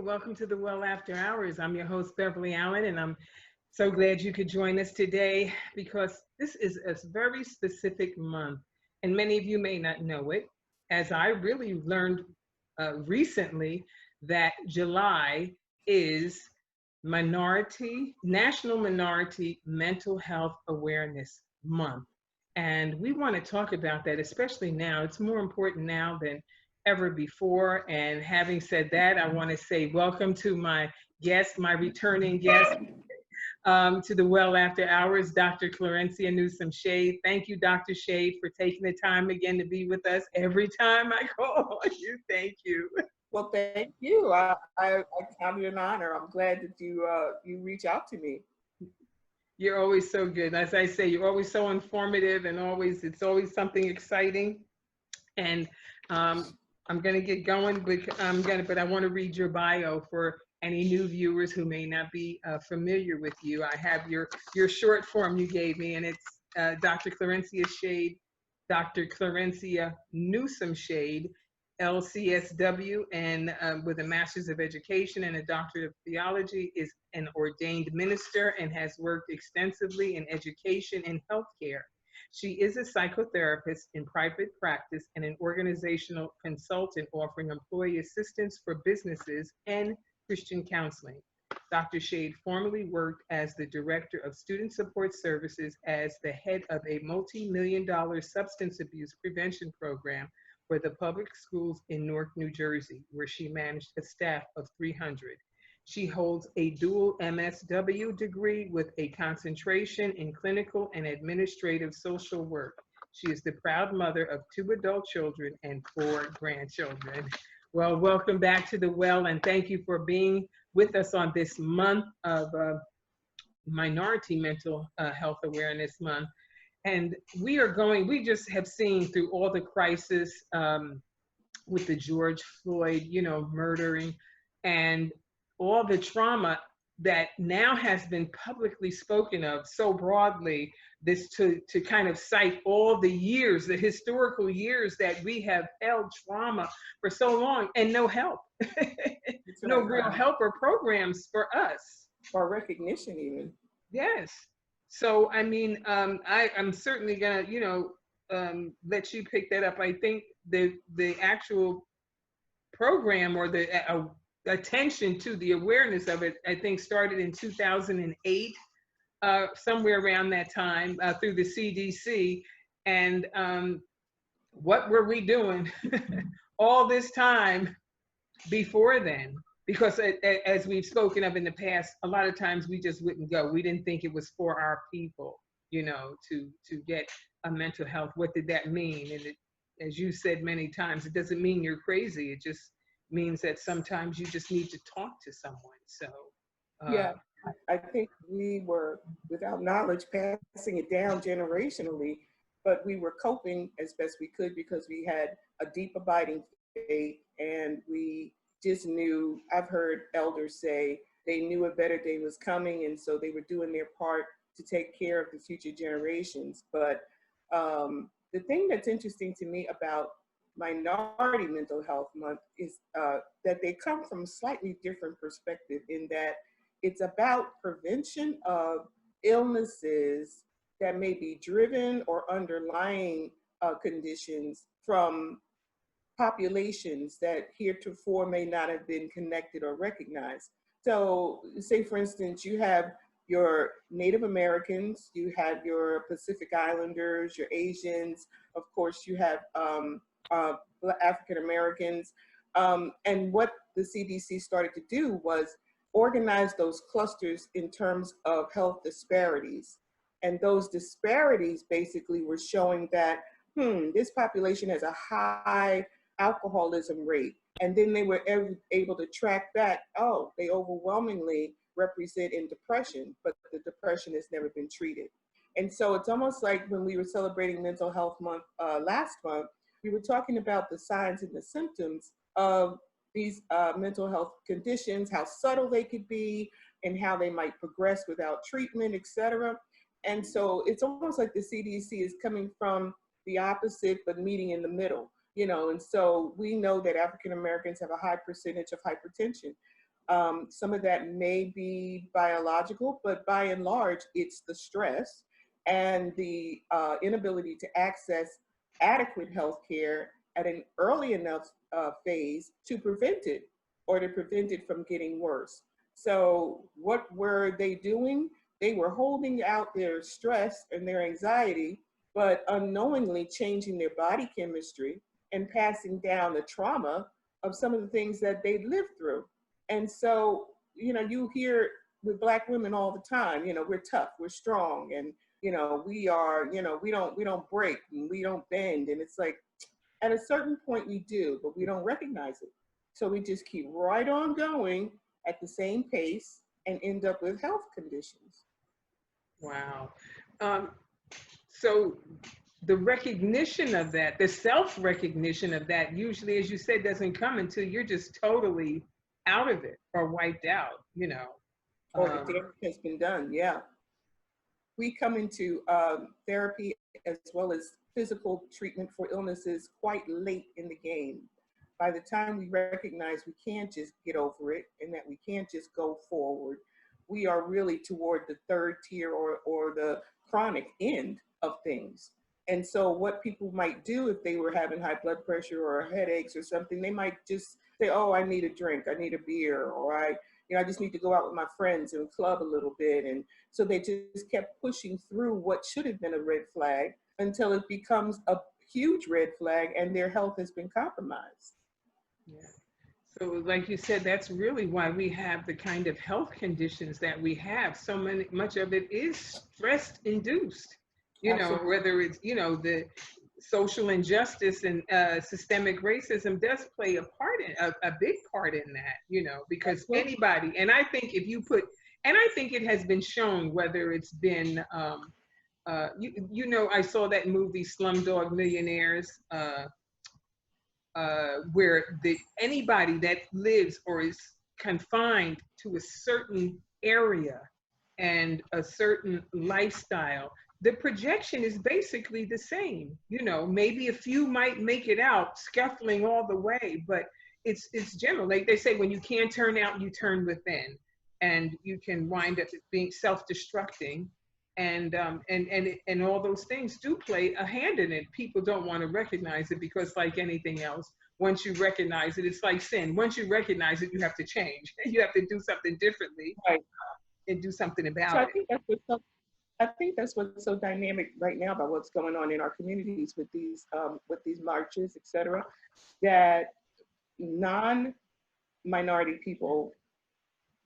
Welcome to the Well After Hours. I'm your host, Beverly Allen, and I'm so glad you could join us today because this is a very specific month, and many of you may not know it, as I really learned recently that July is National Minority Mental Health Awareness Month. And we want to talk about that, especially now. It's more important now than ever before. And having said that, I want to say welcome to my guest, my returning guest, to the Well After Hours, Dr. Clarencia Newsome-Shade. Thank you, Dr. Shade, for taking the time again to be with us every time I call on you. Thank you. Well, thank you. I count it an honor. I'm glad that you reach out to me. You're always so good. As I say, you're always so informative, and it's always something exciting. And I'm going to get going, but I want to read your bio for any new viewers who may not be familiar with you. I have your short form you gave me, and it's Dr. Clarencia Shade, Dr. Clarencia Newsome-Shade, LCSW, and with a Master's of Education and a Doctorate of Theology, is an ordained minister and has worked extensively in education and healthcare. She is a psychotherapist in private practice and an organizational consultant offering employee assistance for businesses and Christian counseling. Dr. Shade formerly worked as the Director of Student Support Services as the head of a multi-million-dollar substance abuse prevention program for the public schools in Newark, New Jersey, where she managed a staff of 300. She holds a dual MSW degree with a concentration in clinical and administrative social work. She is the proud mother of 2 adult children and 4 grandchildren. Well, welcome back to the Well, and thank you for being with us on this month of Minority Mental Health Awareness Month. And we just have seen through all the crisis with the George Floyd, murdering, and all the trauma that now has been publicly spoken of so broadly, this to kind of cite all the years, the historical years that we have held trauma for so long and no help, no real help or programs for us. Or recognition even. Yes. So, I mean, I'm certainly gonna, let you pick that up. I think the actual program or the attention to the awareness of it, I think, started in 2008, somewhere around that time, through the CDC. And what were we doing all this time before then? Because as we've spoken of in the past, a lot of times we just wouldn't go. We didn't think it was for our people, to get a mental health. What did that mean? And as you said many times, it doesn't mean you're crazy. It just means that sometimes you just need to talk to someone. So yeah, I think we were, without knowledge, passing it down generationally, but we were coping as best we could because we had a deep abiding faith, and we just knew. I've heard elders say they knew a better day was coming, and so they were doing their part to take care of the future generations. But the thing that's interesting to me about Minority Mental Health Month is that they come from a slightly different perspective, in that it's about prevention of illnesses that may be driven or underlying conditions from populations that heretofore may not have been connected or recognized. So say, for instance, you have your Native Americans, you have your Pacific Islanders, your Asians, of course you have African Americans. And what the CDC started to do was organize those clusters in terms of health disparities. And those disparities basically were showing that, this population has a high alcoholism rate. And then they were able to track back, they overwhelmingly represent in depression, but the depression has never been treated. And so it's almost like when we were celebrating Mental Health Month last month, we were talking about the signs and the symptoms of these mental health conditions, how subtle they could be, and how they might progress without treatment, etc. And so it's almost like the CDC is coming from the opposite, but meeting in the middle, and so we know that African Americans have a high percentage of hypertension. Some of that may be biological, but by and large, it's the stress and the inability to access adequate health care at an early enough phase to prevent it or to prevent it from getting worse. So what were they doing? They were holding out their stress and their anxiety, but unknowingly changing their body chemistry and passing down the trauma of some of the things that they lived through. And so, you know, you hear with Black women all the time, you know, we're tough, we're strong, and, you know, we are, you know, we don't break and we don't bend. And it's like, at a certain point we do, but we don't recognize it. So we just keep right on going at the same pace and end up with health conditions. Wow. So the recognition of that, the self-recognition of that, usually, as you said, doesn't come until you're just totally out of it or wiped out, you know. Or the damage has been done, yeah. We come into therapy as well as physical treatment for illnesses quite late in the game. By the time we recognize we can't just get over it and that we can't just go forward, we are really toward the third tier or the chronic end of things. And so what people might do if they were having high blood pressure or headaches or something, they might just say, oh, I need a drink, I need a beer, or I just need to go out with my friends and club a little bit. And so they just kept pushing through what should have been a red flag until it becomes a huge red flag and their health has been compromised. Yeah. So like you said, that's really why we have the kind of health conditions that we have. So much of it is stress induced, you know, Absolutely. whether it's, you know, the social injustice and systemic racism does play a part in a big part in that, you know, because anybody, and I think if you put, and I think it has been shown, whether it's been, you know, I saw that movie Slumdog Millionaires, where anybody that lives or is confined to a certain area and a certain lifestyle, the projection is basically the same. You know, maybe a few might make it out scuffling all the way, but it's general. Like they say, when you can't turn out, you turn within, and you can wind up being self-destructing. And all those things do play a hand in it. People don't want to recognize it because, like anything else, once you recognize it, it's like sin. Once you recognize it, you have to change. You have to do something differently, Right. And do something about So it. I think that's what's so dynamic right now about what's going on in our communities with these marches, et cetera, that non-minority people,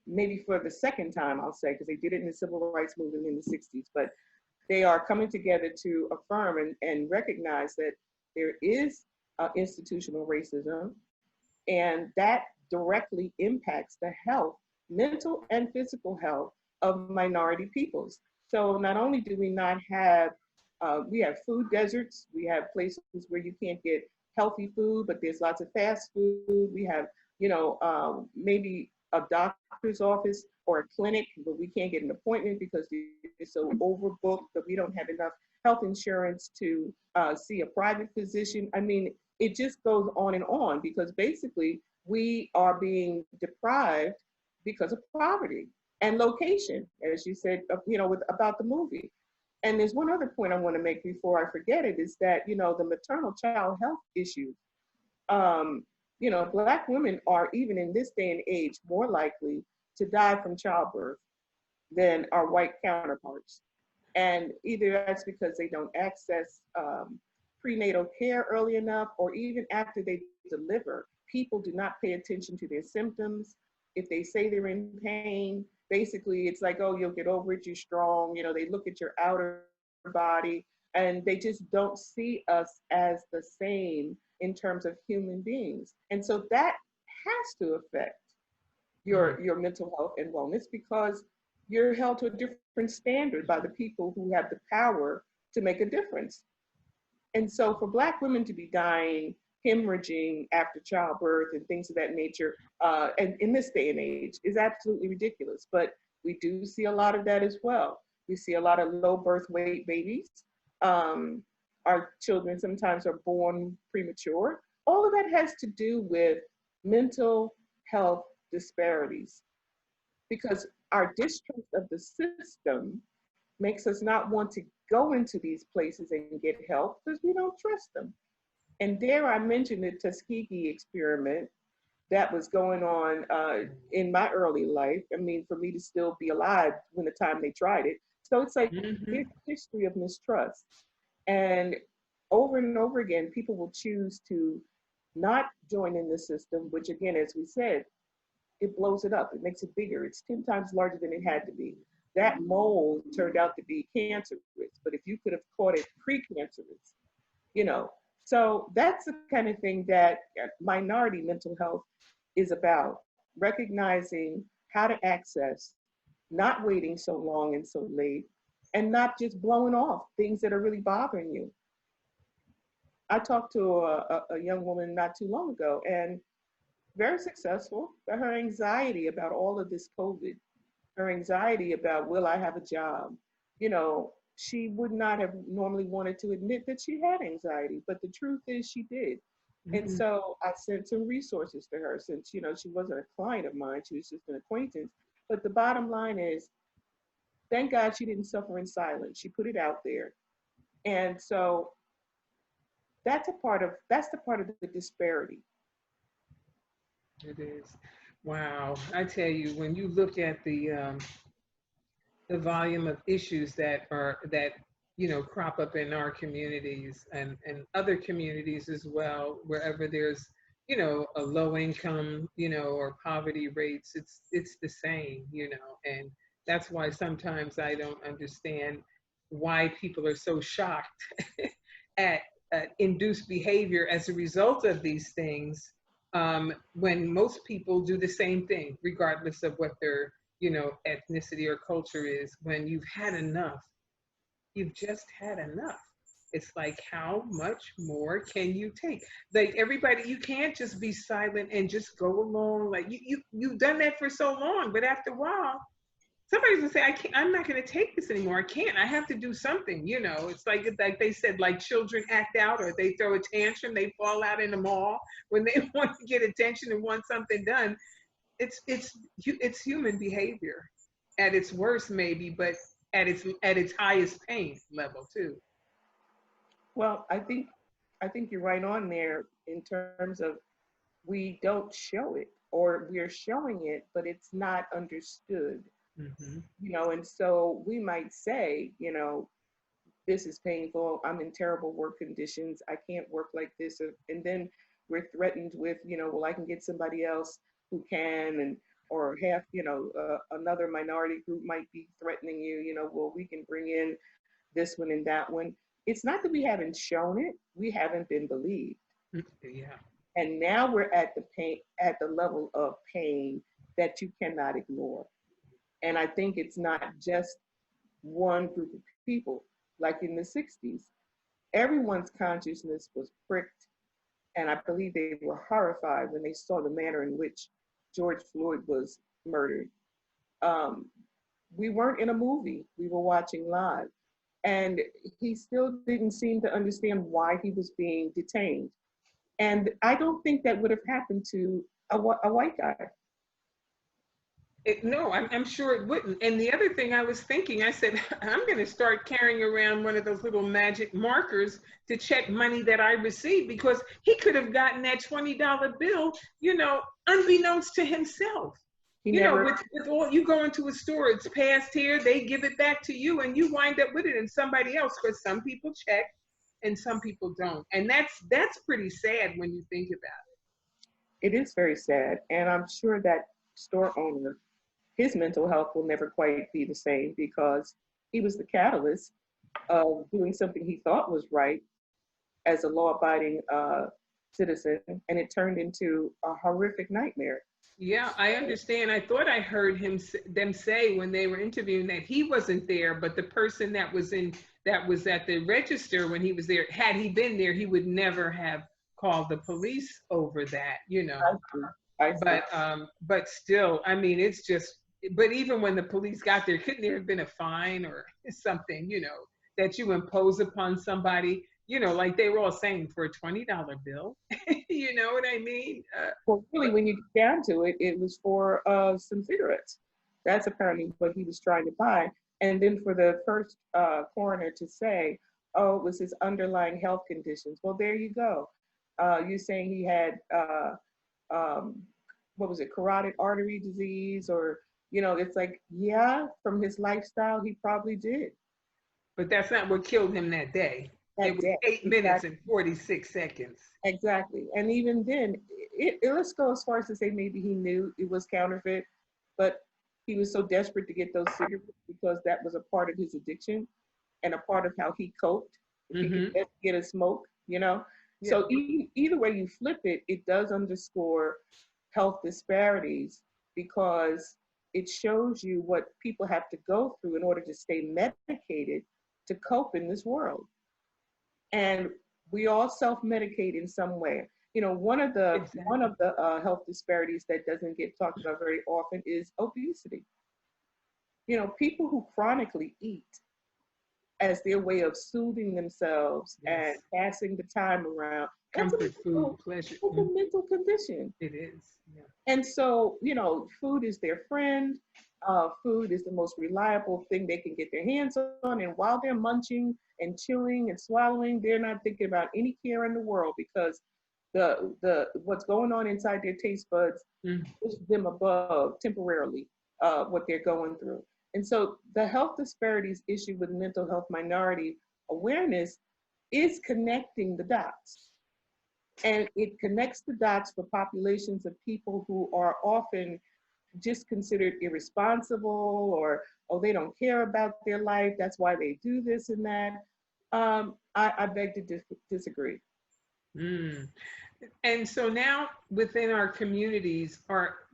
maybe for the second time, I'll say, because they did it in the civil rights movement in the 60s, but they are coming together to affirm and recognize that there is institutional racism, and that directly impacts the health, mental and physical health of minority peoples. So not only do we not have, we have food deserts, we have places where you can't get healthy food, but there's lots of fast food. We have, you know, maybe a doctor's office or a clinic, but we can't get an appointment because it's so overbooked that we don't have enough health insurance to see a private physician. I mean, it just goes on because basically we are being deprived because of poverty and location, as you said, you know, about the movie. And there's one other point I want to make before I forget it, is that, you know, the maternal child health issue, you know, Black women are, even in this day and age, more likely to die from childbirth than our white counterparts. And either that's because they don't access prenatal care early enough, or even after they deliver, people do not pay attention to their symptoms. If they say they're in pain, basically it's like, oh, you'll get over it, you're strong. You know, they look at your outer body and they just don't see us as the same in terms of human beings. And so that has to affect your mental health and wellness, because you're held to a different standard by the people who have the power to make a difference. And so for Black women to be dying, hemorrhaging after childbirth and things of that nature, and in this day and age, is absolutely ridiculous. But we do see a lot of that as well. We see a lot of low birth weight babies. Our children sometimes are born premature. All of that has to do with mental health disparities. because our distrust of the system makes us not want to go into these places and get help because we don't trust them. And there I mentioned the Tuskegee experiment that was going on in my early life. I mean, for me to still be alive when the time they tried it. So it's like Mhm. there's a history of mistrust. And over and over again, people will choose to not join in the system, which again, as we said, it blows it up. It makes it bigger. It's 10 times larger than it had to be. That mole turned out to be cancerous, but if you could have caught it precancerous, you know. So that's the kind of thing that minority mental health is about, recognizing how to access, not waiting so long and so late, and not just blowing off things that are really bothering you. I talked to a young woman not too long ago, and very successful, but her anxiety about all of this COVID, her anxiety about will I have a job, you know, she would not have normally wanted to admit that she had anxiety, but the truth is she did. And Mhm. so I sent some resources to her since, you know, she wasn't a client of mine, she was just an acquaintance. But the bottom line is, thank God she didn't suffer in silence. She put it out there. And so that's the part of the disparity. It is. Wow. I tell you, when you look at the volume of issues that crop up in our communities and other communities as well, wherever there's a low income or poverty rates, it's the same, and that's why sometimes I don't understand why people are so shocked at induced behavior as a result of these things, when most people do the same thing regardless of what their ethnicity or culture is. When you've had enough, you've just had enough. It's like, how much more can you take? Like, everybody, you can't just be silent and just go along. Like, you've done that for so long, but after a while, somebody's gonna say, I can't, I'm not gonna take this anymore. I can't. I have to do something. It's like they said, like children act out or they throw a tantrum, they fall out in the mall when they want to get attention and want something done. It's human behavior at its worst, maybe, but at its highest pain level too. Well, I think you're right on there in terms of we don't show it or we're showing it, but it's not understood, Hmm. and so we might say, this is painful. I'm in terrible work conditions. I can't work like this. And then we're threatened with, well, I can get somebody else who can, and or half, another minority group might be threatening you, well, we can bring in this one and that one. It's not that we haven't shown it, we haven't been believed. Yeah. And now we're at the pain, at the level of pain that you cannot ignore. And I think it's not just one group of people. Like in the 60s, everyone's consciousness was pricked, and I believe they were horrified when they saw the manner in which George Floyd was murdered. Um, we weren't in a movie, we were watching live. And he still didn't seem to understand why he was being detained. And I don't think that would have happened to a white guy. No, I'm sure it wouldn't. And the other thing I was thinking, I said, I'm going to start carrying around one of those little magic markers to check money that I receive, because he could have gotten that $20 bill, unbeknownst to himself. He never, With all, you go into a store, it's passed here, they give it back to you, and you wind up with it and somebody else, because some people check and some people don't. And that's pretty sad when you think about it is very sad. And I'm sure that store owner, his mental health will never quite be the same because he was the catalyst of doing something he thought was right as a law-abiding citizen, and it turned into a horrific nightmare. Yeah, I understand. I thought I heard them say when they were interviewing that he wasn't there, but the person that was at the register when he was there, had he been there, he would never have called the police over that, I see. I see. but still, I mean, it's just. But even when the police got there, couldn't there have been a fine or something, that you impose upon somebody, like they were all saying, for a $20 bill? You know what I mean? Well, really, But when you get down to it, it was for some cigarettes. That's apparently what he was trying to buy. And then for the first coroner to say, oh, it was his underlying health conditions. Well, there you go. You're saying he had, um, what was it, carotid artery disease, or, it's like, yeah, from his lifestyle, he probably did But that's not what killed him that day. It that was day. 8 minutes and 46 seconds. Exactly. And even then, let's go as far as to say maybe he knew it was counterfeit, but he was so desperate to get those cigarettes because that was a part of his addiction and a part of how he coped. If he could just get a smoke. Yeah. So either way you flip it, it does underscore health disparities because it shows you what people have to go through in order to stay medicated to cope in this world. And we all self-medicate in some way. One of the health disparities that doesn't get talked about very often is obesity. People who chronically eat as their way of soothing themselves and passing the time around. Comfort food, pleasure. It's a mental condition. It is. Yeah. And so, food is their friend. Food is the most reliable thing they can get their hands on. And while they're munching and chewing and swallowing, they're not thinking about any care in the world because the what's going on inside their taste buds pushes them above temporarily what they're going through. And so the health disparities issue with mental health minority awareness is connecting the dots. And it connects the dots for populations of people who are often just considered irresponsible or, oh, they don't care about their life. That's why they do this and that. I beg to disagree. And so now within our communities or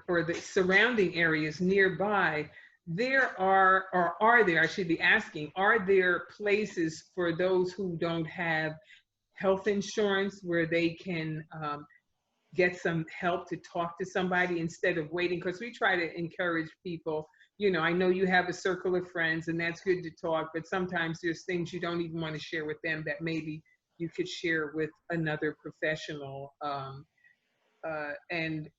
the surrounding areas nearby, there are, or are there, I should be asking, are there places for those who don't have health insurance where they can get some help to talk to somebody instead of waiting? Because we try to encourage people, I know you have a circle of friends and that's good to talk, but sometimes there's things you don't even want to share with them that maybe you could share with another professional and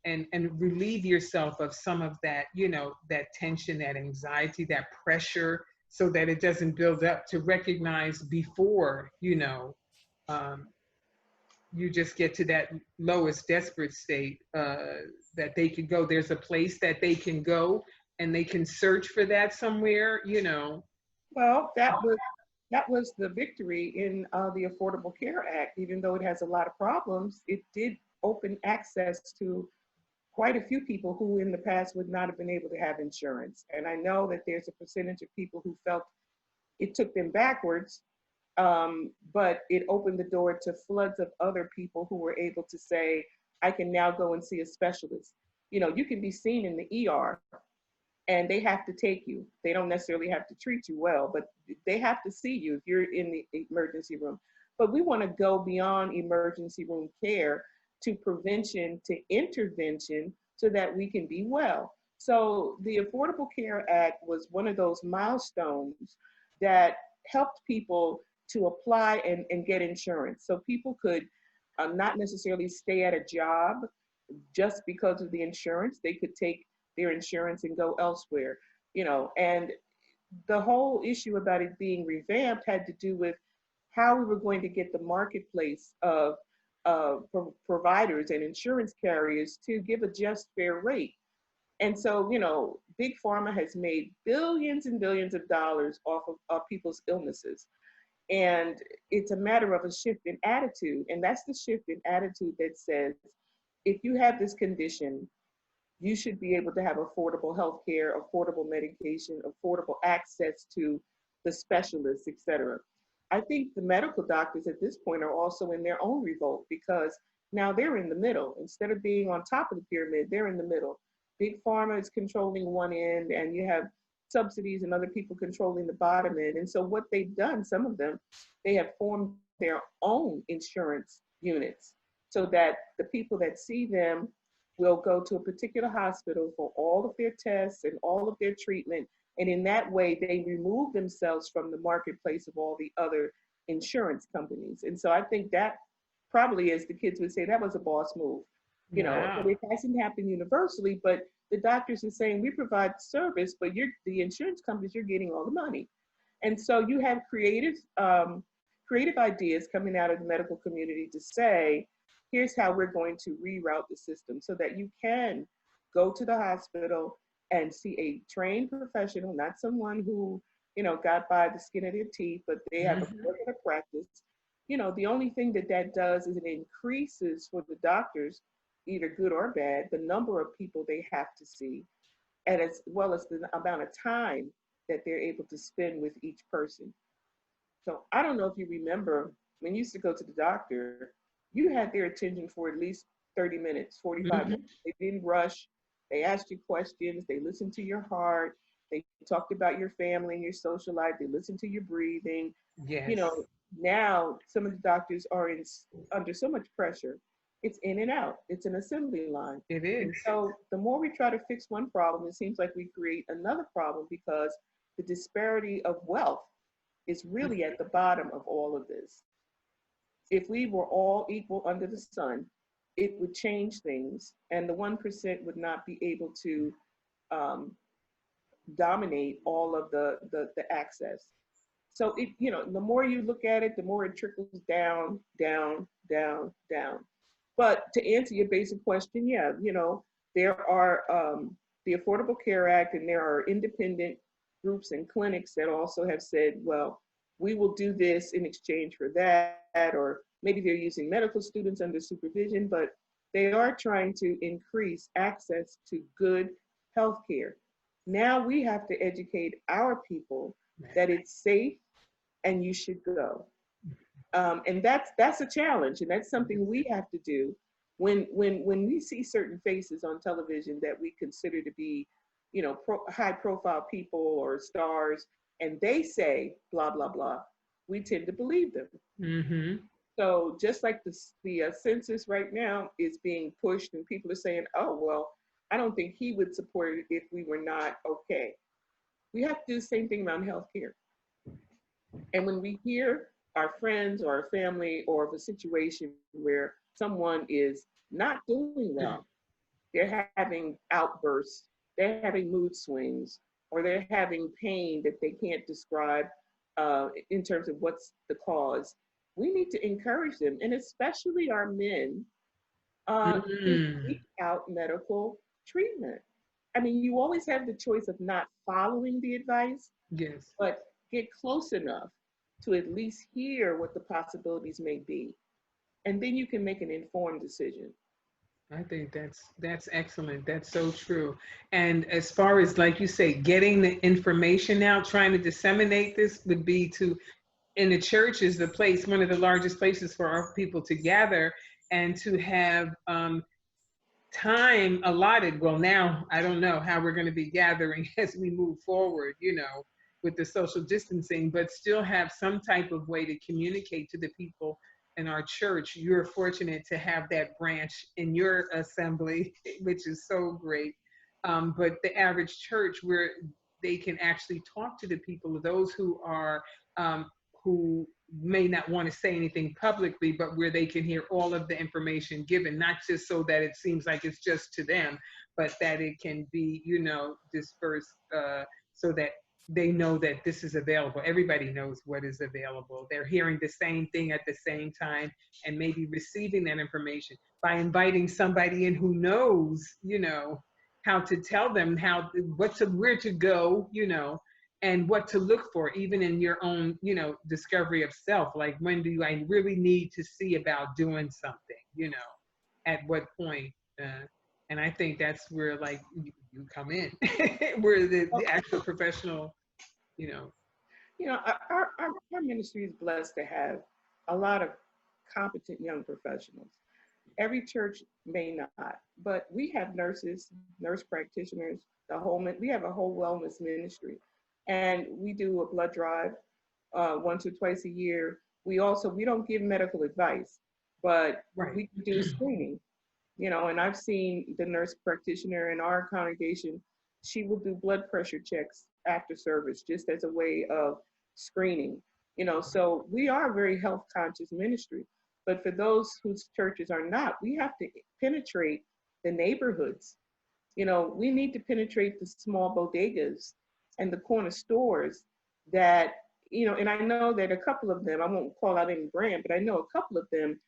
relieve yourself of some of that, that tension, that anxiety, that pressure, so that it doesn't build up, to recognize before, you just get to that lowest desperate state that they could go. There's a place that they can go and they can search for that somewhere, Well, that was the victory in the Affordable Care Act. Even though it has a lot of problems, it did open access to quite a few people who in the past would not have been able to have insurance. And I know that there's a percentage of people who felt it took them backwards, but it opened the door to floods of other people who were able to say, I can now go and see a specialist. You can be seen in the ER and they have to take you. They don't necessarily have to treat you well, but they have to see you if you're in the emergency room. But we want to go beyond emergency room care to prevention, to intervention, so that we can be well. So the Affordable Care Act was one of those milestones that helped people to apply and get insurance. So people could not necessarily stay at a job just because of the insurance. They could take their insurance and go elsewhere, and the whole issue about it being revamped had to do with how we were going to get the marketplace of providers and insurance carriers to give a just fair rate. And so, Big Pharma has made billions and billions of dollars off of people's illnesses. And it's a matter of a shift in attitude. And that's the shift in attitude that says, if you have this condition, you should be able to have affordable health care, affordable medication, affordable access to the specialists, et cetera. I think the medical doctors at this point are also in their own revolt because now they're in the middle. Instead of being on top of the pyramid, they're in the middle. Big Pharma is controlling one end and you have subsidies and other people controlling the bottom end. And so what they've done, some of them, they have formed their own insurance units so that the people that see them will go to a particular hospital for all of their tests and all of their treatment. And in that way, they remove themselves from the marketplace of all the other insurance companies. And so I think that probably, as the kids would say, that was a boss move. But it hasn't happened universally, but the doctors are saying we provide service, but the insurance companies, you're getting all the money. And so you have creative ideas coming out of the medical community to say, here's how we're going to reroute the system so that you can go to the hospital and see a trained professional, not someone who, got by the skin of their teeth, but they have a regular practice. The only thing that does is it increases for the doctors, either good or bad, the number of people they have to see, and as well as the amount of time that they're able to spend with each person. So I don't know if you remember when you used to go to the doctor, you had their attention for at least 30 minutes, 45 minutes. They didn't rush. They asked you questions. They listened to your heart. They talked about your family and your social life. They listened to your breathing. Yes. Now some of the doctors are under so much pressure. It's in and out. It's an assembly line. It is. And so the more we try to fix one problem, it seems like we create another problem because the disparity of wealth is really at the bottom of all of this. If we were all equal under the sun, it would change things, and the 1% would not be able to dominate all of the access. So the more you look at it, the more it trickles down, down, down, down. But to answer your basic question, yeah, there are the Affordable Care Act, and there are independent groups and clinics that also have said, well, we will do this in exchange for that, or maybe they're using medical students under supervision, but they are trying to increase access to good health care. Now we have to educate our people that it's safe and you should go. And that's a challenge, and that's something we have to do when we see certain faces on television that we consider to be, high profile people or stars, and they say blah blah blah, we tend to believe them. So just like the census right now is being pushed, and people are saying, oh well, I don't think he would support it if we were not okay. We have to do the same thing around healthcare. And when we hear our friends or our family or of a situation where someone is not doing well, they're having outbursts, they're having mood swings, or they're having pain that they can't describe in terms of what's the cause, we need to encourage them, and especially our men, to seek out medical treatment. I mean, you always have the choice of not following the advice, yes, but get close enough to at least hear what the possibilities may be. And then you can make an informed decision. I think that's excellent. That's so true. And as far as, like you say, getting the information out, trying to disseminate this would be to, in the church is the place, one of the largest places for our people to gather, and to have time allotted. Well, now I don't know how we're going to be gathering as we move forward, with the social distancing, but still have some type of way to communicate to the people in our church. You're fortunate to have that branch in your assembly, which is so great. But the average church, where they can actually talk to the people, those who are who may not want to say anything publicly, but where they can hear all of the information given, not just so that it seems like it's just to them, but that it can be, dispersed so that they know that this is available. Everybody knows what is available. They're hearing the same thing at the same time, and maybe receiving that information by inviting somebody in who knows, how to tell them where to go, and what to look for, even in your own, discovery of self. Like, when do I really need to see about doing something, at what point? And I think that's where, like, you come in, where the actual professional, Our ministry is blessed to have a lot of competent young professionals. Every church may not, but we have nurses, nurse practitioners, we have a whole wellness ministry. And we do a blood drive once or twice a year. We don't give medical advice, but we do screening, and I've seen the nurse practitioner in our congregation. She will do blood pressure checks after service, just as a way of screening, so we are a very health conscious ministry. But for those whose churches are not, we have to penetrate the neighborhoods You know, we need to penetrate the small bodegas and the corner stores that, you know, and I know that a couple of them, I won't call out any brand, but I know a couple of them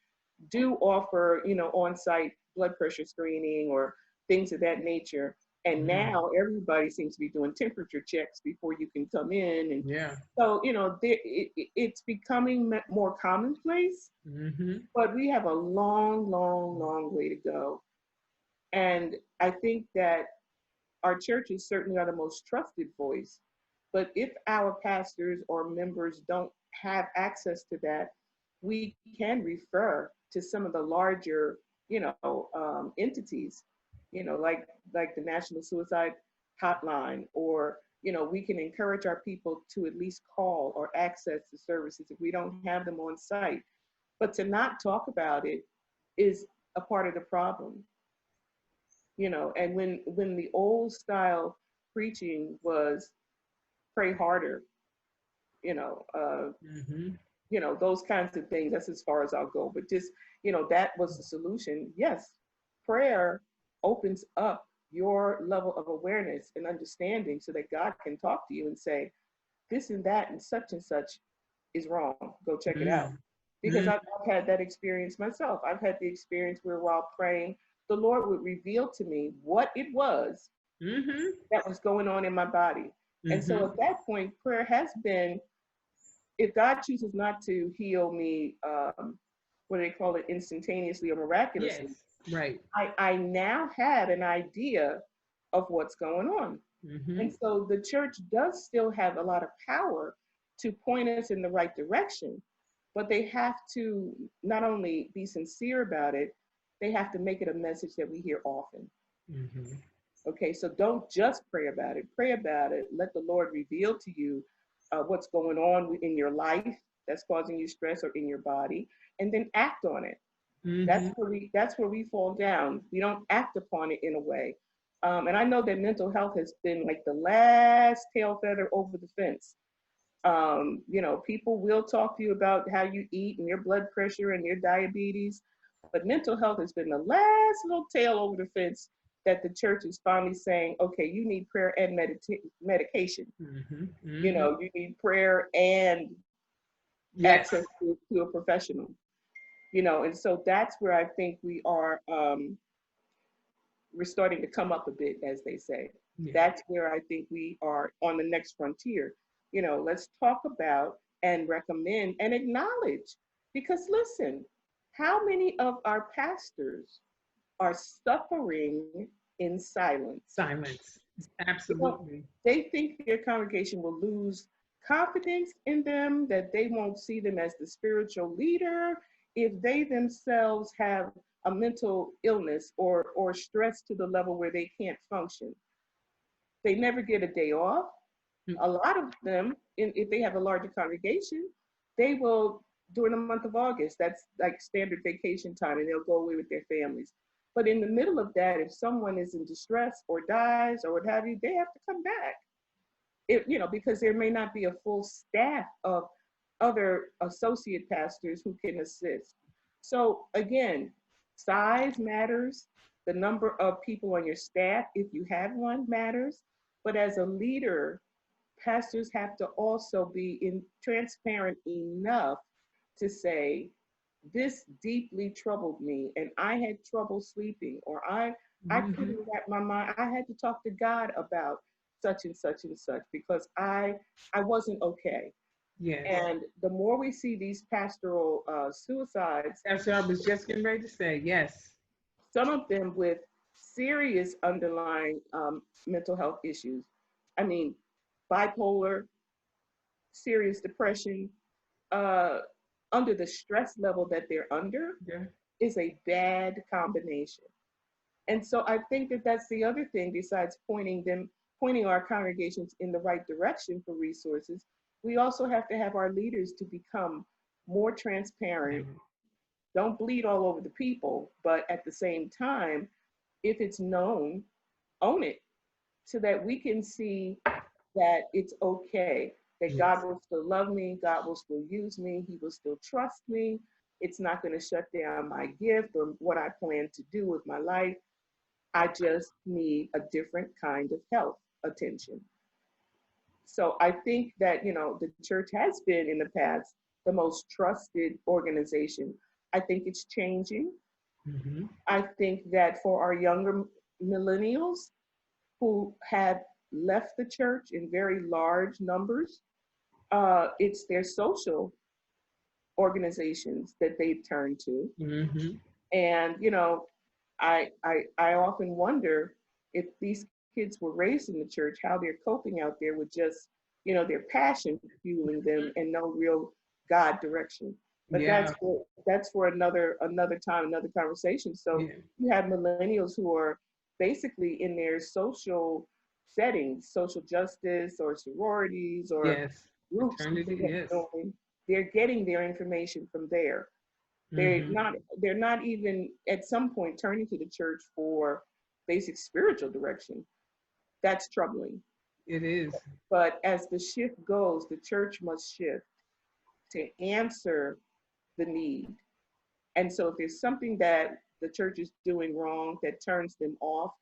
do offer, you know, on-site blood pressure screening or things of that nature. And Mhm. now everybody seems to be doing temperature checks before you can come in. And Yeah. so, you know, it's becoming more commonplace, Mhm. but we have a long, long, long way to go. And I think that our churches certainly are the most trusted voice. But if our pastors or members don't have access to that, we can refer to some of the larger, you know, entities, you know, like the National Suicide Hotline, or you know, we can encourage our people to at least call or access the services if we don't have them on site. But to not talk about it is a part of the problem, you know. And when the old style preaching was pray harder, you know, Mhm. those kinds of things, that's as far as I'll go. But just, you know, that was the solution. Yes, prayer opens up your level of awareness and understanding so that God can talk to you and say, this and that and such is wrong, go check it out. Mhm. Because I've had that experience myself. I've had the experience where while praying, the Lord would reveal to me what it was Mhm. that was going on in my body. And so Mhm. at that point, prayer has been, if God chooses not to heal me, what do they call it, instantaneously or miraculously, Yes. Right. I now have an idea of what's going on. And Mhm. so the church does still have a lot of power to point us in the right direction, but they have to not only be sincere about it, they have to make it a message that we hear often. Mhm. Okay, so don't just pray about it. Pray about it. Let the Lord reveal to you what's going on in your life that's causing you stress or in your body, and then act on it. Mhm. That's where we fall down. We don't act upon it in a way. And I know that mental health has been like the last tail feather over the fence. You know, people will talk to you about how you eat and your blood pressure and your diabetes, but mental health has been the last little tail over the fence that the church is finally saying, okay, you need prayer and medication. Mhm. You Mhm. know, you need prayer and Yes. access to a professional. You know, and so that's where I think we're starting to come up a bit, as they say. Yeah. That's where I think we are on the next frontier. You know, let's talk about and recommend and acknowledge. Because listen, how many of our pastors are suffering in silence? Silence. You know, Absolutely. they think their congregation will lose confidence in them, that they won't see them as the spiritual leader if they themselves have a mental illness or stress to the level where they can't function. They never get a day off. A lot of them, if they have a larger congregation, they will, during the month of August, that's like standard vacation time, and they'll go away with their families. But in the middle of that, if someone is in distress or dies or what have you, they have to come back. You know, because there may not be a full staff of other associate pastors who can assist. So again, size matters. The number of people on your staff, if you have one, matters. But as a leader, pastors have to also be transparent enough to say, this deeply troubled me and I had trouble sleeping, or I Mhm. couldn't wrap my mind. I had to talk to God about such and such and such because I wasn't okay. Yes. And the more we see these pastoral suicides, That's what I was just getting ready to say. Yes. some of them with serious underlying mental health issues. I mean, bipolar, serious depression, uh, under the stress level that they're under, Yeah. is a bad combination. And so I think that that's the other thing, besides pointing our congregations in the right direction for resources, we also have to have our leaders to become more transparent. Don't bleed all over the people, but at the same time, if it's known, own it so that we can see that it's okay, that God Yes. will still love me, God will still use me, He will still trust me. It's not going to shut down my gift or what I plan to do with my life. I just need a different kind of health attention. So I think that, the church has been in the past the most trusted organization. I think it's changing. Hmm. I think that for our younger millennials who have left the church in very large numbers, it's their social organizations that they've turned to. Hmm. And, I often wonder if these kids were raised in the church, how they're coping out there with just, their passion fueling them and no real God direction. But Yeah. that's for another time, another conversation. So Yeah. you have millennials who are basically in their social settings, social justice or sororities or Yes. groups that Fraternity. they have Yes. joined. They're getting their information from there. They're Hmm. not they're not even at some point turning to the church for basic spiritual direction. That's troubling. It is. But as the shift goes, the church must shift to answer the need. And so if there's something that the church is doing wrong that turns them off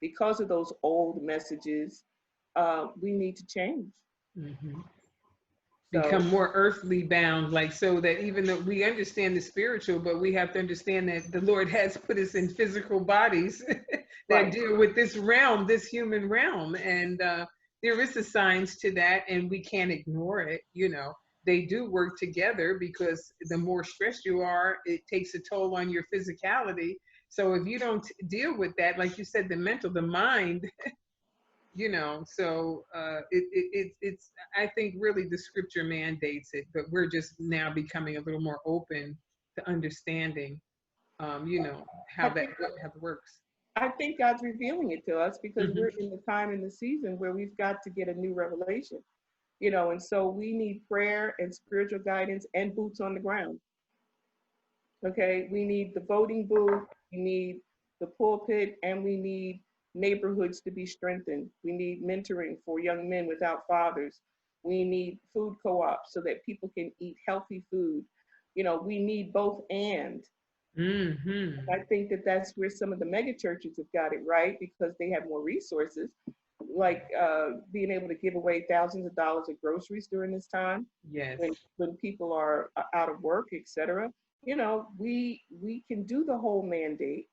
because of those old messages, we need to change. Hmm. So Become more earthly bound, like so that even though we understand the spiritual, but we have to understand that the Lord has put us in physical bodies that right. deal with this realm, this human realm. And there is a science to that, and we can't ignore it. They do work together because the more stressed you are, it takes a toll on your physicality. So if you don't deal with that, like you said, the mental, the mind, so it's I think really the scripture mandates it, but we're just now becoming a little more open to understanding I how that think how it works. I think God's revealing it to us because Hmm. we're in the time in the season where we've got to get a new revelation, and so we need prayer and spiritual guidance and boots on the ground. Okay, we need the voting booth, we need the pulpit, and we need neighborhoods to be strengthened. We need mentoring for young men without fathers. We need food co-ops so that people can eat healthy food. We need both and. Hmm. I think that that's where some of the mega churches have got it right because they have more resources, like being able to give away thousands of dollars of groceries during this time Yes. when people are out of work, etc. We can do the whole mandate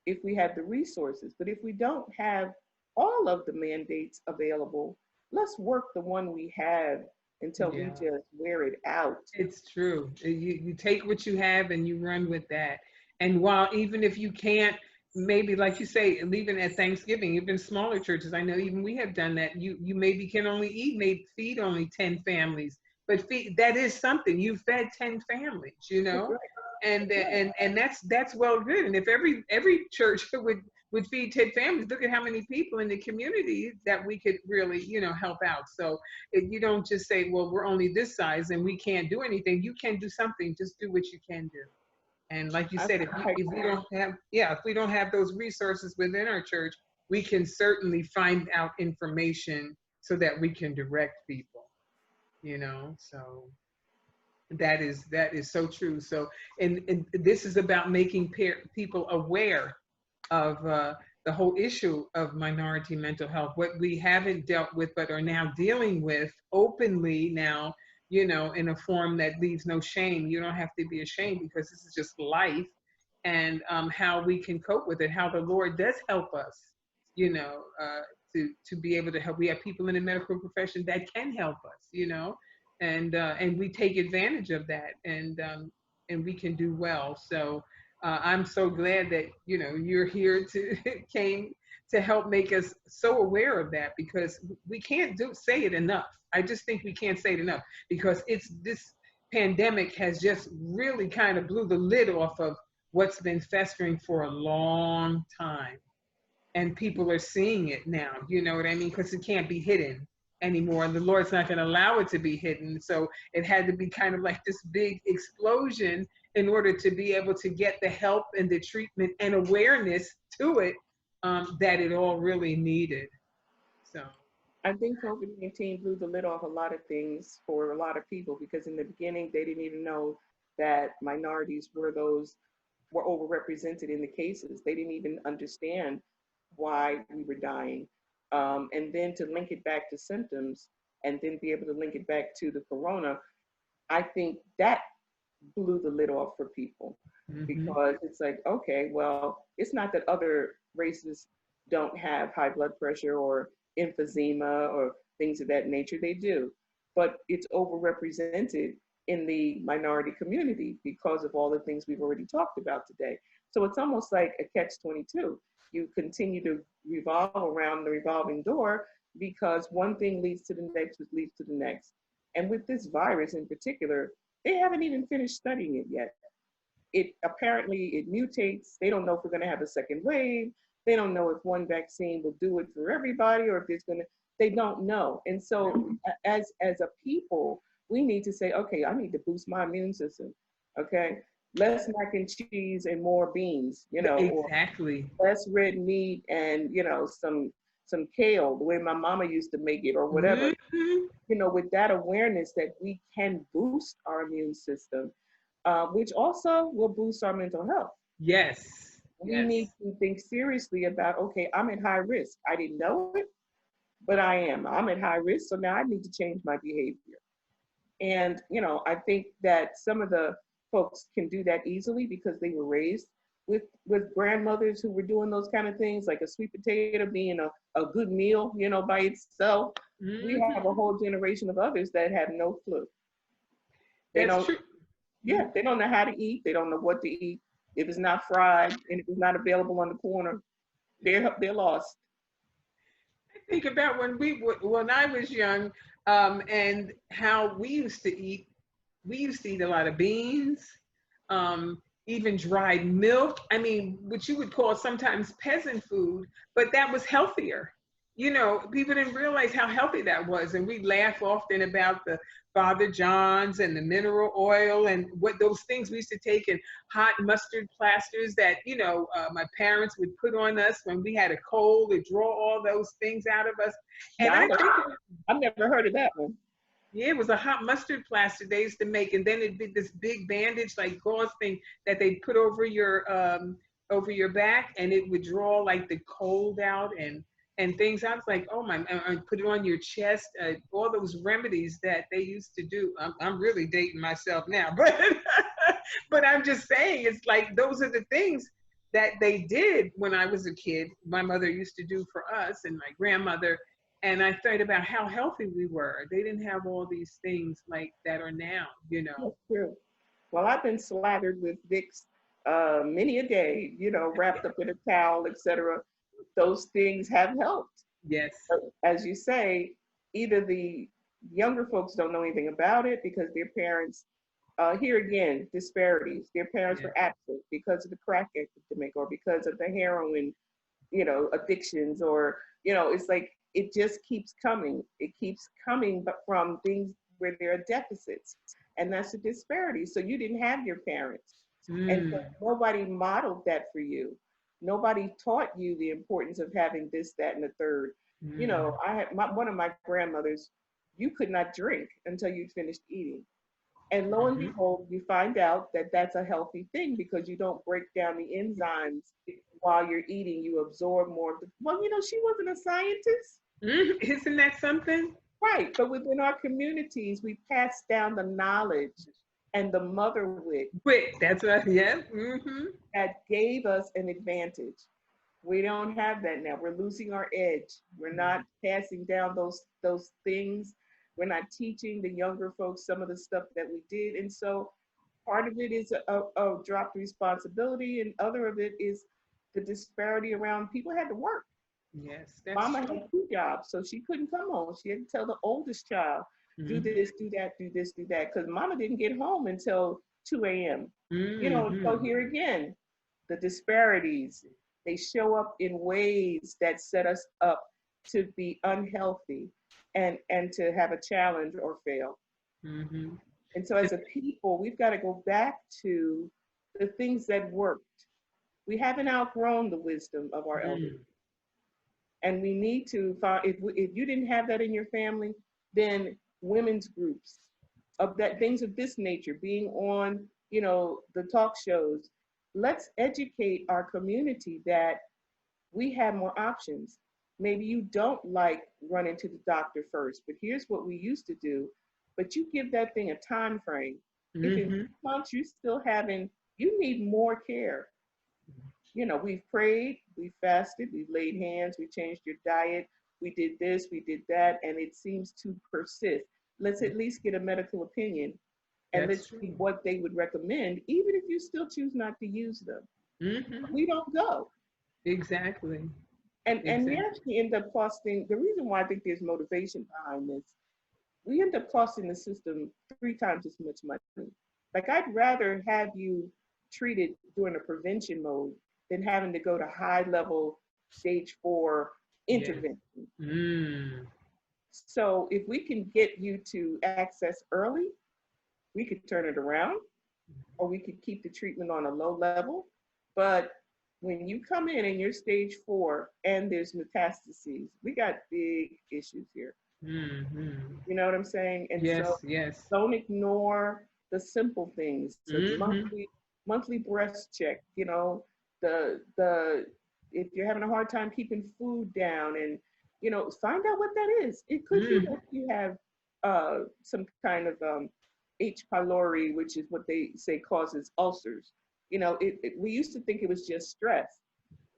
if we have the resources, but if we don't have all of the mandates available, let's work the one we have until we Yeah. just wear it out. It's true. You take what you have and you run with that. And while even if you can't, maybe like you say, even at Thanksgiving, even smaller churches, I know even we have done that. You maybe can only maybe feed only 10 families, but that is something. You fed 10 families. Right. And that's well good. And if every church would feed 10 families, look at how many people in the community that we could really, help out. So you don't just say, well, we're only this size and we can't do anything. You can do something. Just do what you can do. And like you I, said, I if we don't have, yeah, if we don't have those resources within our church, we can certainly find out information so that we can direct people. So that is so true. So, and this is about making people aware of the whole issue of minority mental health, what we haven't dealt with but are now dealing with openly now, in a form that leaves no shame. You don't have to be ashamed because this is just life, and how we can cope with it, how the Lord does help us, to be able to help. We have people in the medical profession that can help us, and we take advantage of that, and we can do well. So I'm so glad that you're here to came to help make us so aware of that, because we can't say it enough. I just think we can't say it enough, because it's this pandemic has just really kind of blew the lid off of what's been festering for a long time, and people are seeing it now. You know what I mean? Because it can't be hidden anymore, and the Lord's not going to allow it to be hidden. So it had to be kind of like this big explosion in order to be able to get the help and the treatment and awareness to it, that it all really needed. So I think COVID-19 blew the lid off a lot of things for a lot of people because in the beginning they didn't even know that minorities were overrepresented in the cases. They didn't even understand why we were dying, and then to link it back to symptoms, and then be able to link it back to the corona. I think that blew the lid off for people, Mm-hmm. because it's like, okay, well, it's not that other races don't have high blood pressure or emphysema or things of that nature. They do, but it's overrepresented in the minority community because of all the things we've already talked about today. So it's almost like a catch-22. You continue to revolve around the revolving door, because one thing leads to the next, which leads to the next. And with this virus in particular, they haven't even finished studying it yet. It apparently it mutates. They don't know if we're going to have a second wave. They don't know if one vaccine will do it for everybody, or if there's going to. They don't know. And so, as a people, we need to say, okay, I need to boost my immune system. Okay, less mac and cheese and more beans. Or Exactly. less red meat and some kale, the way my mama used to make it, or whatever. Mm-hmm. With that awareness that we can boost our immune system, which also will boost our mental health. Yes. We need Yes. to think seriously about, okay, I'm at high risk. I didn't know it, but I am. I'm at high risk, so now I need to change my behavior. And, I think that some of the folks can do that easily because they were raised with grandmothers who were doing those kind of things, like a sweet potato being a good meal, by itself. We have Mm-hmm. a whole generation of others that have no clue. They That's don't, true. yeah, they don't know how to eat. They don't know what to eat. If it's not fried and if it's not available on the corner, they're lost. Think about when I was young, and how we used to eat. We used to eat a lot of beans, even dried milk. I mean, what you would call sometimes peasant food, but that was healthier. People didn't realize how healthy that was. And we laugh often about the Father John's and the mineral oil and what those things we used to take, and hot mustard plasters that, my parents would put on us when we had a cold to draw all those things out of us. And Now, I think, I've never heard of that one. yeah, it was a hot mustard plaster they used to make, and then it'd be this big bandage, like gauze thing, that they put over your back, and it would draw like the cold out and things. I was like, oh my, and put it on your chest. All those remedies that they used to do. I'm really dating myself now, but but I'm just saying, it's like those are the things that they did when I was a kid. My mother used to do for us, and my grandmother. And I thought about how healthy we were. They didn't have all these things like that are now. That's true. Well, I've been slathered with Vicks many a day, wrapped up in a towel, etc. Those things have helped. Yes. But as you say, either the younger folks don't know anything about it because their parents, here again, disparities. Their parents Yeah. were absent because of the crack epidemic or because of the heroin, addictions, or, it's like it just keeps coming. It keeps coming, but from things where there are deficits. And that's a disparity. So you didn't have your parents. And so Mm. nobody modeled that for you. Nobody taught you the importance of having this, that, and the third. Mm. I had one of my grandmothers, you could not drink until you finished eating. And lo and Hmm. behold, you find out that that's a healthy thing because you don't break down the enzymes while you're eating. You absorb more of the. Well, she wasn't a scientist. Mm. Isn't that something? Right. But within our communities, we pass down the knowledge and the mother wit Wait, that's what. Yeah. that gave us an advantage. We don't have that now. We're losing our edge. We're not passing down those things. We're not teaching the younger folks some of the stuff that we did. And so part of it is a dropped responsibility, and other of it is the disparity around people had to work. Yes, that's Mama true. had two jobs, so she couldn't come home. She had to tell the oldest child, do Hmm. this, do that, do this, do that, because mama didn't get home until 2 a.m. So Hmm. here again, the disparities, they show up in ways that set us up to be unhealthy and to have a challenge or fail. Hmm. And so as a people, we've got to go back to the things that worked. We haven't outgrown the wisdom of our elders. Mm. And we need to find, if you didn't have that in your family, then women's groups of that, things of this nature, being on, the talk shows. Let's educate our community that we have more options. Maybe you don't like running to the doctor first, but here's what we used to do. But you give that thing a time frame. If in Mm-hmm. months you still having, you need more care. We've prayed, we fasted, we laid hands, we changed your diet, we did this, we did that, and it seems to persist. Let's at least get a medical opinion and That's let's see true. what they would recommend, even if you still choose not to use them. Mm-hmm. We don't go. Exactly. And we Exactly. actually end up costing, the reason why I think there's motivation behind this, we end up costing the system 3 times as much money. Like, I'd rather have you treated during a prevention mode than having to go to high level stage 4 Yes. intervention. Mm. So if we can get you to access early, we could turn it around, or we could keep the treatment on a low level. But when you come in and you're stage 4 and there's metastases, we got big issues here. Mm-hmm. You know what I'm saying? And so Yes, yes. don't ignore the simple things. The Mm-hmm. monthly breast check, the if you're having a hard time keeping food down, and find out what that is. It could be Mm-hmm. that you have some kind of H. pylori, which is what they say causes ulcers. We used to think it was just stress,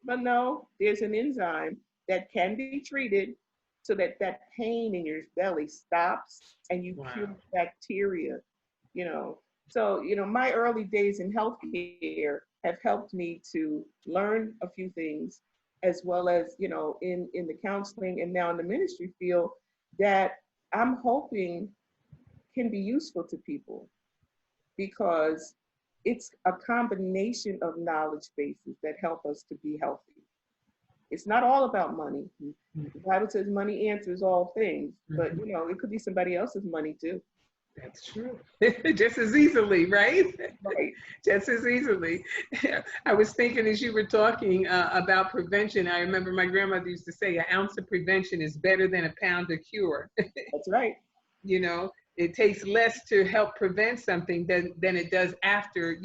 but no, there's an enzyme that can be treated so that that pain in your belly stops and you kill Wow. bacteria, you know. So, my early days in healthcare have helped me to learn a few things, as well as, in the counseling and now in the ministry field, that I'm hoping can be useful to people, because it's a combination of knowledge bases that help us to be healthy. It's not all about money. The Bible says money answers all things, but Mm-hmm. it could be somebody else's money too. That's true. Just as easily, right? Right. Just as easily. I was thinking as you were talking about prevention, I remember my grandmother used to say an ounce of prevention is better than a pound of cure. That's right. It takes less to help prevent something than it does after,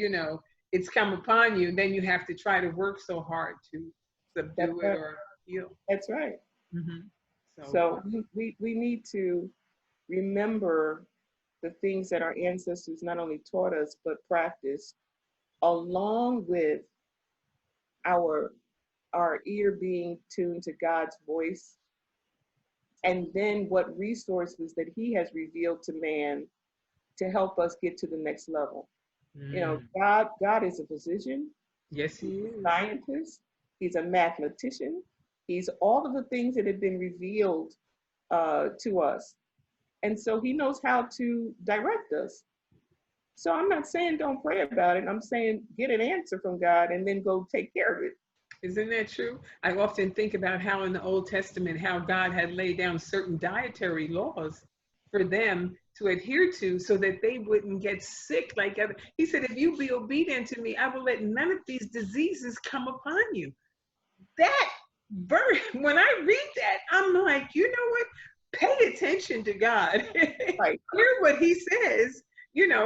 it's come upon you. And then you have to try to work so hard to That's subdue it right. or heal. That's right. Hmm. So, So we need to remember the things that our ancestors not only taught us but practiced, along with our our ear being tuned to God's voice, and then what resources that He has revealed to man to help us get to the next level. mm, God is a physician, yes, He's he a is. scientist, He's a mathematician, He's all of the things that have been revealed to us. And so He knows how to direct us. So I'm not saying don't pray about it. I'm saying get an answer from God and then go take care of it. Isn't that true? I often think about how in the Old Testament, how God had laid down certain dietary laws for them to adhere to so that they wouldn't get sick like other. He said, if you be obedient to me, I will let none of these diseases come upon you. That verse, when I read that, I'm like, you know what? Pay attention to God. Right. Hear what he says,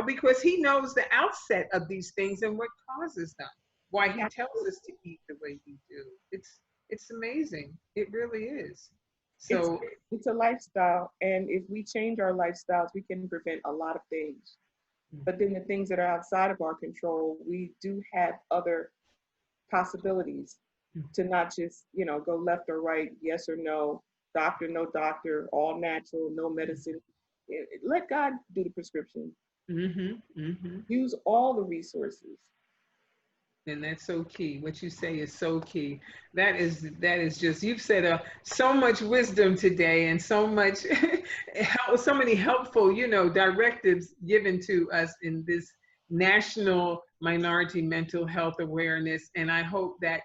because he knows the outset of these things and what causes them, why he tells us to eat the way we do. It's amazing. It really is. It's So, it's a lifestyle, and if we change our lifestyles, we can prevent a lot of things. But then the things that are outside of our control, we do have other possibilities to not just, go left or right, yes or no, doctor, no doctor, all natural, no medicine. Let God do the prescription. mm-hmm, mm-hmm. Use all the resources. And that's so key. What you say is so key. That is just, you've said so much wisdom today, and so much so many helpful directives given to us in this National Minority Mental Health Awareness. And I hope that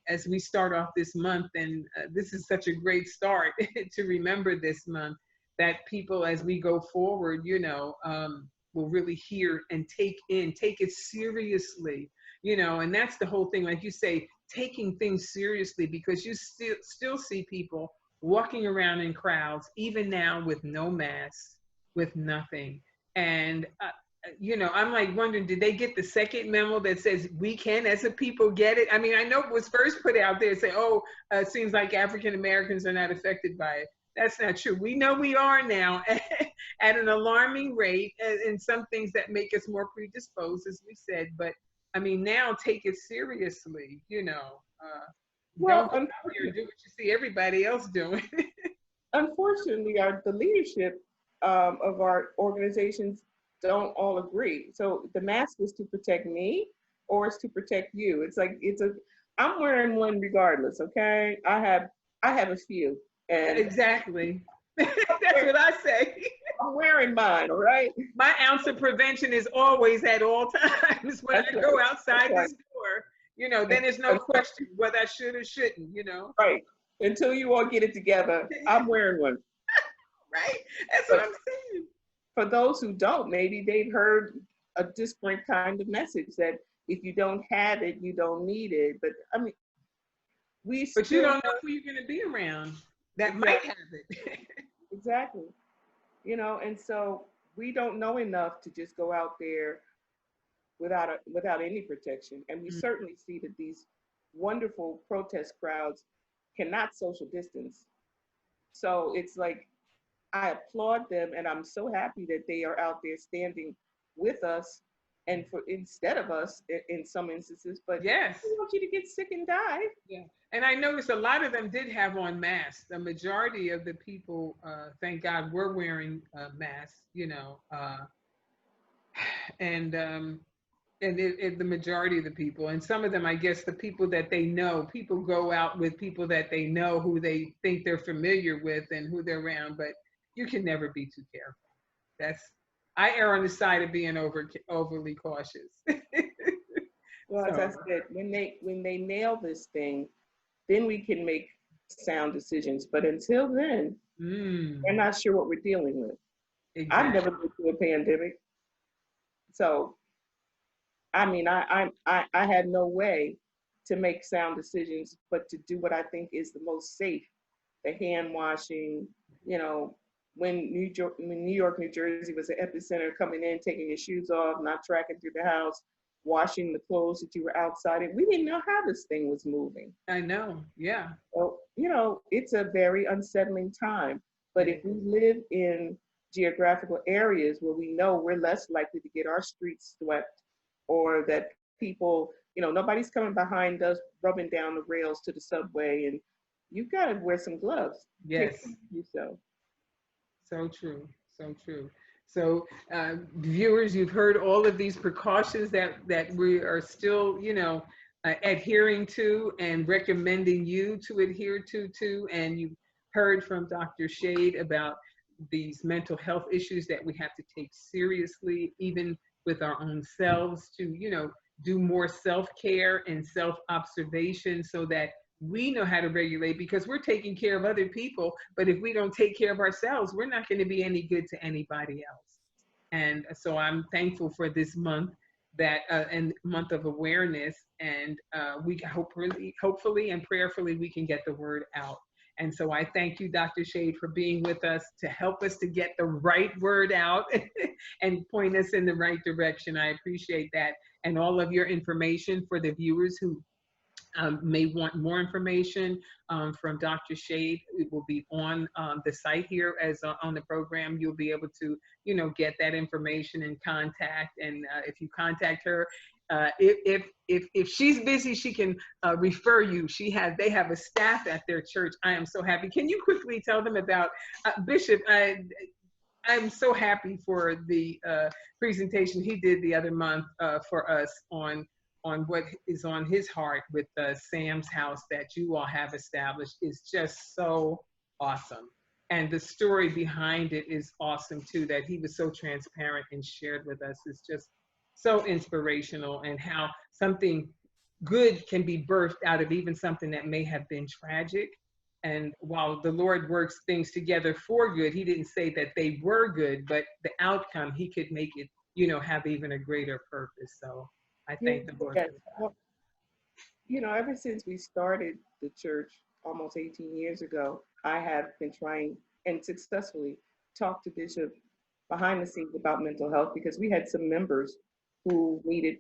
as we start off this month, and this is such a great start to remember this month, that people as we go forward will really hear and take it seriously, and that's the whole thing. Like you say, taking things seriously, because you still see people walking around in crowds, even now, with no masks, with nothing. And you know, I'm like wondering, did they get the second memo that says we can, as a people, get it? I mean, I know it was first put out there saying, oh, it seems like African Americans are not affected by it. That's not true. We know we are now at an alarming rate, and some things that make us more predisposed, as we said. But I mean, now take it seriously, you know. Well, Don't go out there and do what you see everybody else doing. unfortunately, the leadership of our organizations don't all agree. So the mask is to protect me, or it's to protect you. It's like I'm wearing one regardless. Okay, I have a few, and Exactly. That's what I say. I'm wearing mine. All right. My ounce of prevention is always at all times when That's I right. go outside That's right. this door. You know, then there's no question whether I should or shouldn't, you know. Right. Until you all get it together, I'm wearing one. Right? That's But what I'm saying. for those who don't, maybe they've heard a different kind of message that if you don't have it, you don't need it. But I mean, we But you still don't know who you're going to be around that might have it. exactly, and so we don't know enough to just go out there without any protection. And we certainly see that these wonderful protest crowds cannot social distance. So it's like I applaud them, and I'm so happy that they are out there standing with us, and for instead of us in some instances. But Yes. I don't want you to get sick and die. Yeah. And I noticed a lot of them did have on masks. The majority of the people, thank God, were wearing masks, you know. And the majority of the people, and some of them, I guess, the people that they know, people go out with people that they know, who they think they're familiar with and who they're around, but you can never be too careful. I err on the side of being overly cautious. Well, as I said, when they nail this thing, then we can make sound decisions. But until then, we're not sure what we're dealing with. Exactly. I've never been through a pandemic, so I mean, I had no way to make sound decisions, but to do what I think is the most safe: the hand washing. You know, when New York, New Jersey was the epicenter, coming in, taking your shoes off, not tracking through the house, washing the clothes that you were outside in. We didn't know how this thing was moving. I know, yeah. So, it's a very unsettling time. But if we live in geographical areas where we know we're less likely to get our streets swept, or that people, nobody's coming behind us, rubbing down the rails to the subway, and you've got to wear some gloves. Yes. So. So true. So true. So, viewers, you've heard all of these precautions that we are still, adhering to and recommending you to adhere to. And you've heard from Dr. Shade about these mental health issues that we have to take seriously, even with our own selves, to, do more self-care and self-observation so that we know how to regulate, because we're taking care of other people. But if we don't take care of ourselves, we're not going to be any good to anybody else. And so I'm thankful for this month and month of awareness. And we hopefully and prayerfully, we can get the word out. And so I thank you, Dr. Shade, for being with us to help us to get the right word out and point us in the right direction. I appreciate that. And all of your information for the viewers who may want more information from Dr. Shade, it will be on the site here as on the program. You'll be able to, get that information and contact. And if you contact her, if she's busy, she can refer you. They have a staff at their church. I am so happy. Can you quickly tell them about Bishop? I'm so happy for the presentation he did the other month for us on what is on his heart with Sam's House that you all have established. Is just so awesome. And the story behind it is awesome too, that he was so transparent and shared with us. It's just so inspirational, and how something good can be birthed out of even something that may have been tragic. And while the Lord works things together for good, he didn't say that they were good, but the outcome, he could make it, have even a greater purpose. So I thank the Lord. Yes. Well, ever since we started the church almost 18 years ago, I have been trying and successfully talk to Bishop behind the scenes about mental health because we had some members who needed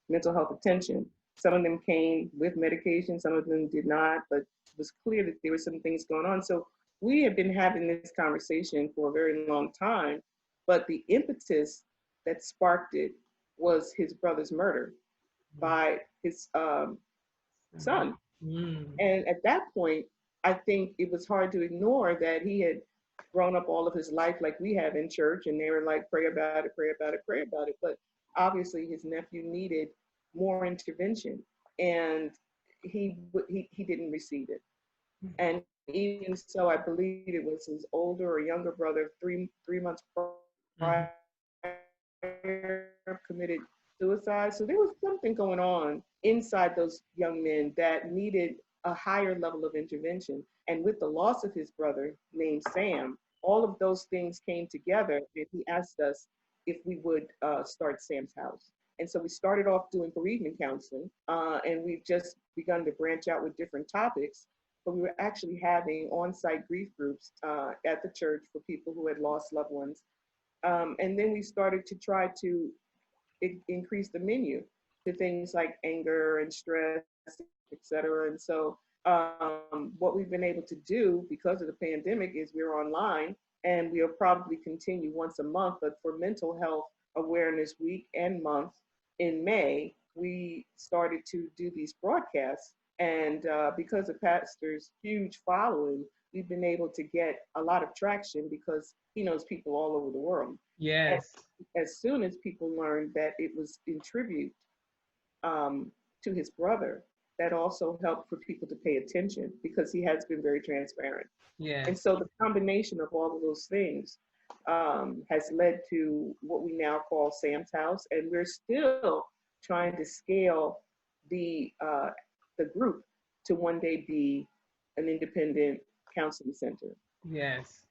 mental health attention. Some of them came with medication, some of them did not, but it was clear that there were some things going on. So we had been having this conversation for a very long time, but the impetus that sparked it was his brother's murder by his son. Mm. And at that point, I think it was hard to ignore that he had grown up all of his life like we have in church, and they were like, pray about it, pray about it, pray about it. But obviously, his nephew needed more intervention, and he didn't receive it. And even so, I believe it was his older or younger brother, three months prior, committed suicide. So there was something going on inside those young men that needed a higher level of intervention. And with the loss of his brother named Sam, all of those things came together, and he asked us if we would start Sam's House. And so we started off doing bereavement counseling, and we've just begun to branch out with different topics. But we were actually having on-site grief groups at the church for people who had lost loved ones. And then we started to try to increase the menu to things like anger and stress, et cetera. And so what we've been able to do because of the pandemic is we're online, and we'll probably continue once a month. But for Mental Health Awareness Week and month in May, we started to do these broadcasts. And because of Pastor's huge following, we've been able to get a lot of traction because he knows people all over the world. Yes. As soon as people learned that it was in tribute to his brother, that also helped for people to pay attention because he has been very transparent. Yes. And so the combination of all of those things has led to what we now call Sam's House, and we're still trying to scale the group to one day be an independent counseling center. Yes.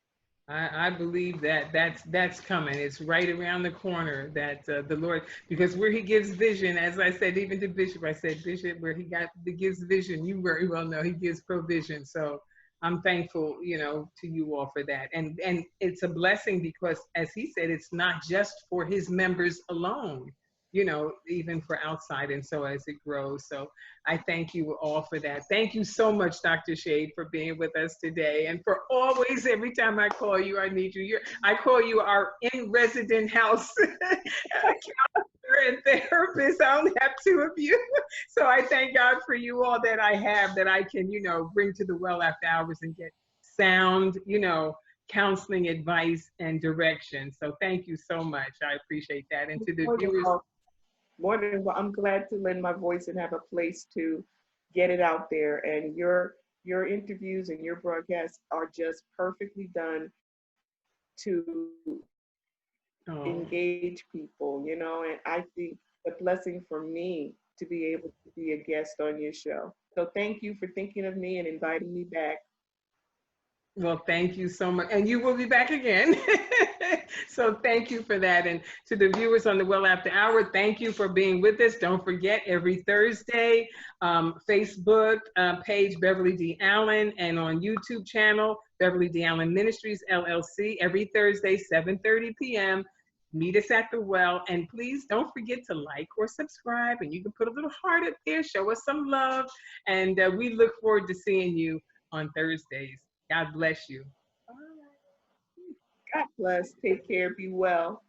I believe that that's coming. It's right around the corner that the Lord, because where he gives vision, as I said, even to Bishop, I said, Bishop, where he gives vision, you very well know he gives provision. So I'm thankful, to you all for that. And it's a blessing because, as he said, it's not just for his members alone, even for outside. And so as it grows. So I thank you all for that. Thank you so much, Dr. Shade, for being with us today. And for always, every time I call you, I need you. I call you our in-resident house counselor and therapist. I only have two of you. So I thank God for you all that I have, that I can, bring to the well after hours and get sound, counseling advice and direction. So thank you so much. I appreciate that. And to the viewers, more than well, I'm glad to lend my voice and have a place to get it out there. And your interviews and your broadcasts are just perfectly done to engage people, and I think the blessing for me to be able to be a guest on your show. So thank you for thinking of me and inviting me back. Well, thank you so much. And you will be back again. So thank you for that. And to the viewers on the Well After Hour, thank you for being with us. Don't forget, every Thursday, Facebook page, Beverly D. Allen, and on YouTube channel, Beverly D. Allen Ministries, LLC, every Thursday, 7:30 p.m. Meet us at the well. And please don't forget to like or subscribe. And you can put a little heart up there, show us some love. And we look forward to seeing you on Thursdays. God bless you. God bless. Take care. Be well.